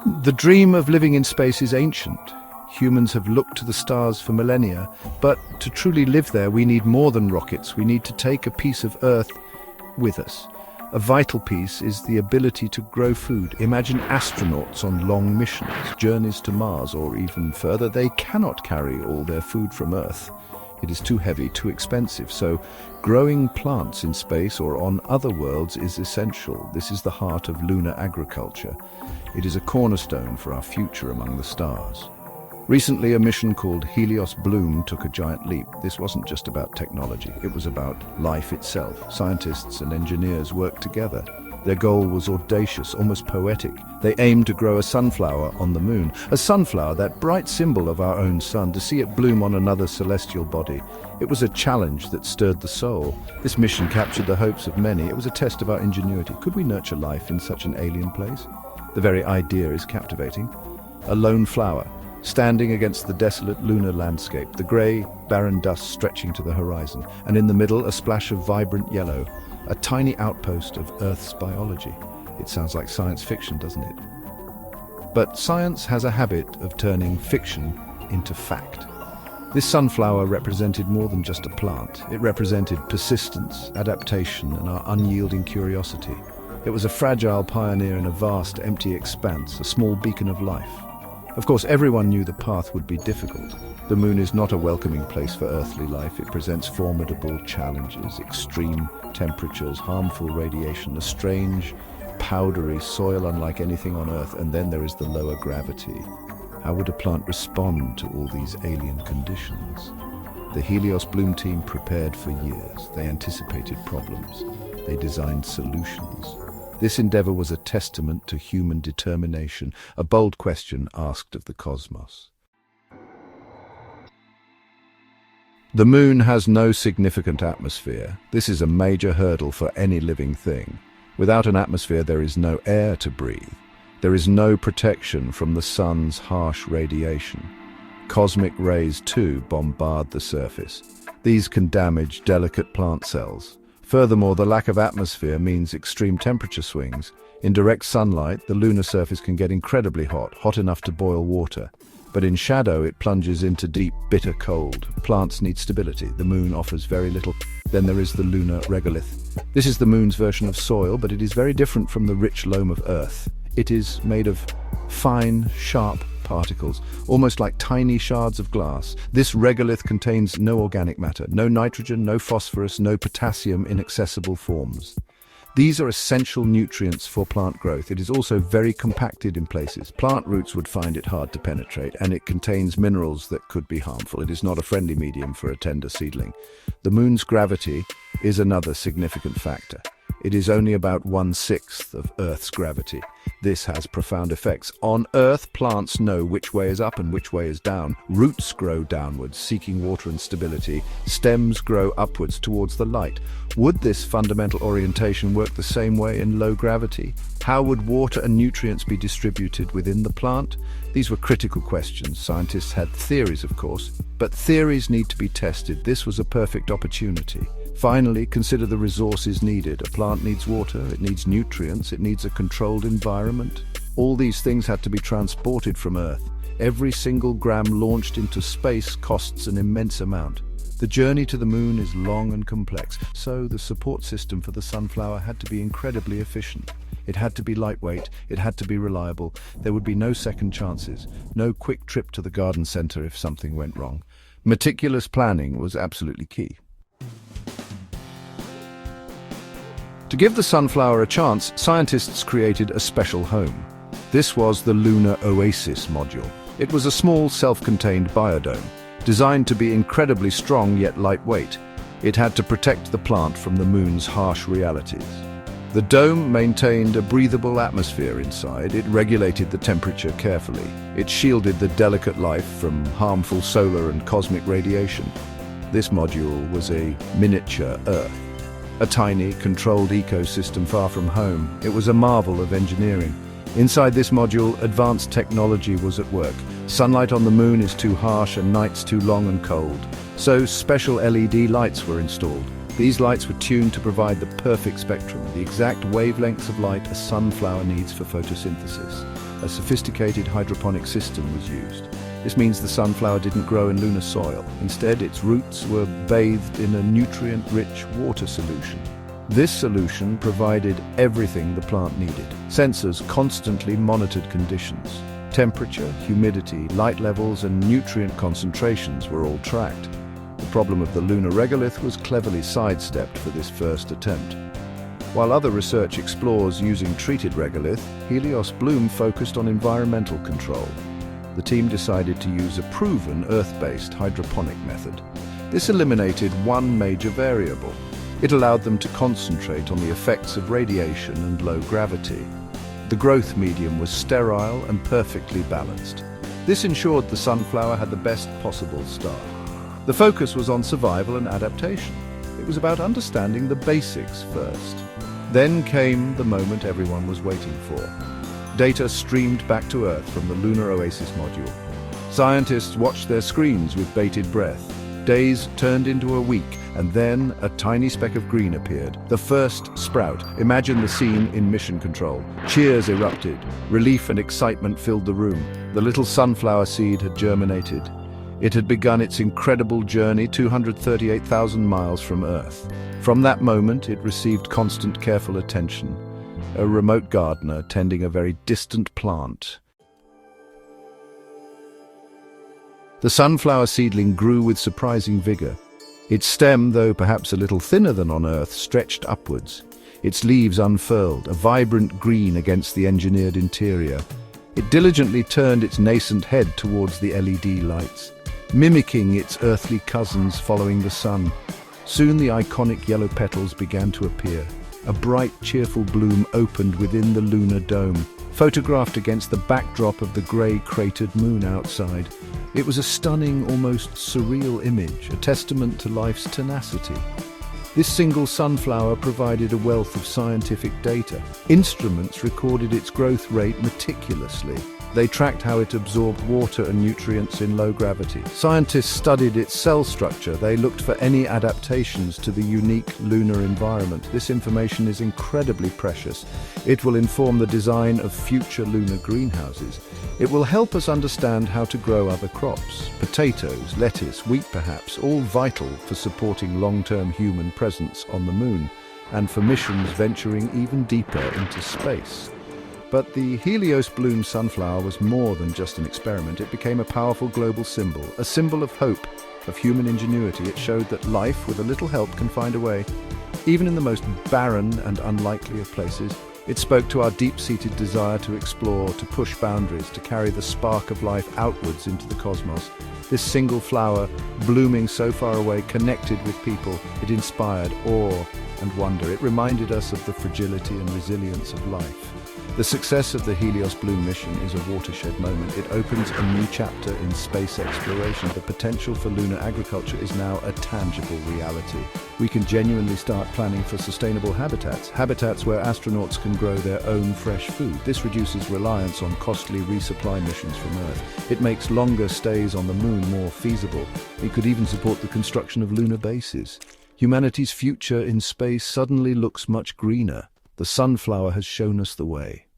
The dream of living in space is ancient. Humans have looked to the stars for millennia, but to truly live there we need more than rockets. We need to take a piece of Earth with us. A vital piece is the ability to grow food. Imagine astronauts on long missions, journeys to Mars or even further. They cannot carry all their food from Earth. It is too heavy, too expensive, so growing plants in space or on other worlds is essential. This is the heart of lunar agriculture. It is a cornerstone for our future among the stars. Recently, a mission called Helios Bloom took a giant leap. This wasn't just about technology, it was about life itself. Scientists and engineers worked together. Their goal was audacious, almost poetic. They aimed to grow a sunflower on the moon. A sunflower, that bright symbol of our own sun, to see it bloom on another celestial body. It was a challenge that stirred the soul. This mission captured the hopes of many. It was a test of our ingenuity. Could we nurture life in such an alien place? The very idea is captivating. A lone flower, standing against the desolate lunar landscape, the grey, barren dust stretching to the horizon, and in the middle a splash of vibrant yellow, a tiny outpost of Earth's biology. It sounds like science fiction, doesn't it? But science has a habit of turning fiction into fact. This sunflower represented more than just a plant. It represented persistence, adaptation, and our unyielding curiosity. It was a fragile pioneer in a vast, empty expanse, a small beacon of life. Of course, everyone knew the path would be difficult. The moon is not a welcoming place for earthly life. It presents formidable challenges, extreme temperatures, harmful radiation, a strange, powdery soil unlike anything on Earth, and then there is the lower gravity. How would a plant respond to all these alien conditions? The Helios Bloom team prepared for years. They anticipated problems. They designed solutions. This endeavor was a testament to human determination, a bold question asked of the cosmos. The moon has no significant atmosphere. This is a major hurdle for any living thing. Without an atmosphere, there is no air to breathe. There is no protection from the sun's harsh radiation. Cosmic rays, too, bombard the surface. These can damage delicate plant cells. Furthermore, the lack of atmosphere means extreme temperature swings. In direct sunlight, the lunar surface can get incredibly hot, hot enough to boil water. But in shadow, it plunges into deep, bitter cold. Plants need stability. The moon offers very little. Then there is the lunar regolith. This is the moon's version of soil, but it is very different from the rich loam of Earth. It is made of fine, sharp particles, almost like tiny shards of glass. This regolith contains no organic matter, no nitrogen, no phosphorus, no potassium in accessible forms. These are essential nutrients for plant growth. It is also very compacted in places. Plant roots would find it hard to penetrate, and it contains minerals that could be harmful. It is not a friendly medium for a tender seedling. The moon's gravity is another significant factor. It is only about 1/6 of Earth's gravity. This has profound effects. On Earth, plants know which way is up and which way is down. Roots grow downwards, seeking water and stability. Stems grow upwards towards the light. Would this fundamental orientation work the same way in low gravity? How would water and nutrients be distributed within the plant? These were critical questions. Scientists had theories, of course, but theories need to be tested. This was a perfect opportunity. Finally, consider the resources needed. A plant needs water, it needs nutrients, it needs a controlled environment. All these things had to be transported from Earth. Every single gram launched into space costs an immense amount. The journey to the moon is long and complex, so the support system for the sunflower had to be incredibly efficient. It had to be lightweight, it had to be reliable. There would be no second chances, no quick trip to the garden center if something went wrong. Meticulous planning was absolutely key. To give the sunflower a chance, scientists created a special home. This was the Lunar Oasis module. It was a small, self-contained biodome, designed to be incredibly strong yet lightweight. It had to protect the plant from the moon's harsh realities. The dome maintained a breathable atmosphere inside. It regulated the temperature carefully. It shielded the delicate life from harmful solar and cosmic radiation. This module was a miniature Earth. A tiny, controlled ecosystem far from home. It was a marvel of engineering. Inside this module, advanced technology was at work. Sunlight on the moon is too harsh and nights too long and cold. So special LED lights were installed. These lights were tuned to provide the perfect spectrum, the exact wavelengths of light a sunflower needs for photosynthesis. A sophisticated hydroponic system was used. This means the sunflower didn't grow in lunar soil. Instead, its roots were bathed in a nutrient-rich water solution. This solution provided everything the plant needed. Sensors constantly monitored conditions. Temperature, humidity, light levels, and nutrient concentrations were all tracked. The problem of the lunar regolith was cleverly sidestepped for this first attempt. While other research explores using treated regolith, Helios Bloom focused on environmental control. The team decided to use a proven Earth-based hydroponic method. This eliminated one major variable. It allowed them to concentrate on the effects of radiation and low gravity. The growth medium was sterile and perfectly balanced. This ensured the sunflower had the best possible start. The focus was on survival and adaptation. It was about understanding the basics first. Then came the moment everyone was waiting for. Data streamed back to Earth from the Lunar Oasis module. Scientists watched their screens with bated breath. Days turned into a week, and then a tiny speck of green appeared. The first sprout. Imagine the scene in Mission Control. Cheers erupted. Relief and excitement filled the room. The little sunflower seed had germinated. It had begun its incredible journey 238,000 miles from Earth. From that moment, it received constant, careful attention. A remote gardener tending a very distant plant. The sunflower seedling grew with surprising vigor. Its stem, though perhaps a little thinner than on Earth, stretched upwards. Its leaves unfurled, a vibrant green against the engineered interior. It diligently turned its nascent head towards the LED lights, mimicking its earthly cousins following the sun. Soon the iconic yellow petals began to appear. A bright, cheerful bloom opened within the lunar dome, photographed against the backdrop of the grey cratered moon outside. It was a stunning, almost surreal image, a testament to life's tenacity. This single sunflower provided a wealth of scientific data. Instruments recorded its growth rate meticulously. They tracked how it absorbed water and nutrients in low gravity. Scientists studied its cell structure. They looked for any adaptations to the unique lunar environment. This information is incredibly precious. It will inform the design of future lunar greenhouses. It will help us understand how to grow other crops. Potatoes, lettuce, wheat perhaps, all vital for supporting long-term human presence on the moon, and for missions venturing even deeper into space. But the Helios Bloom sunflower was more than just an experiment. It became a powerful global symbol, a symbol of hope, of human ingenuity. It showed that life, with a little help, can find a way, even in the most barren and unlikely of places. It spoke to our deep-seated desire to explore, to push boundaries, to carry the spark of life outwards into the cosmos. This single flower, blooming so far away, connected with people. It inspired awe and wonder. It reminded us of the fragility and resilience of life. The success of the Helios Bloom mission is a watershed moment. It opens a new chapter in space exploration. The potential for lunar agriculture is now a tangible reality. We can genuinely start planning for sustainable habitats where astronauts can grow their own fresh food. This reduces reliance on costly resupply missions from Earth. It makes longer stays on the moon more feasible. It could even support the construction of lunar bases. Humanity's future in space suddenly looks much greener. The sunflower has shown us the way.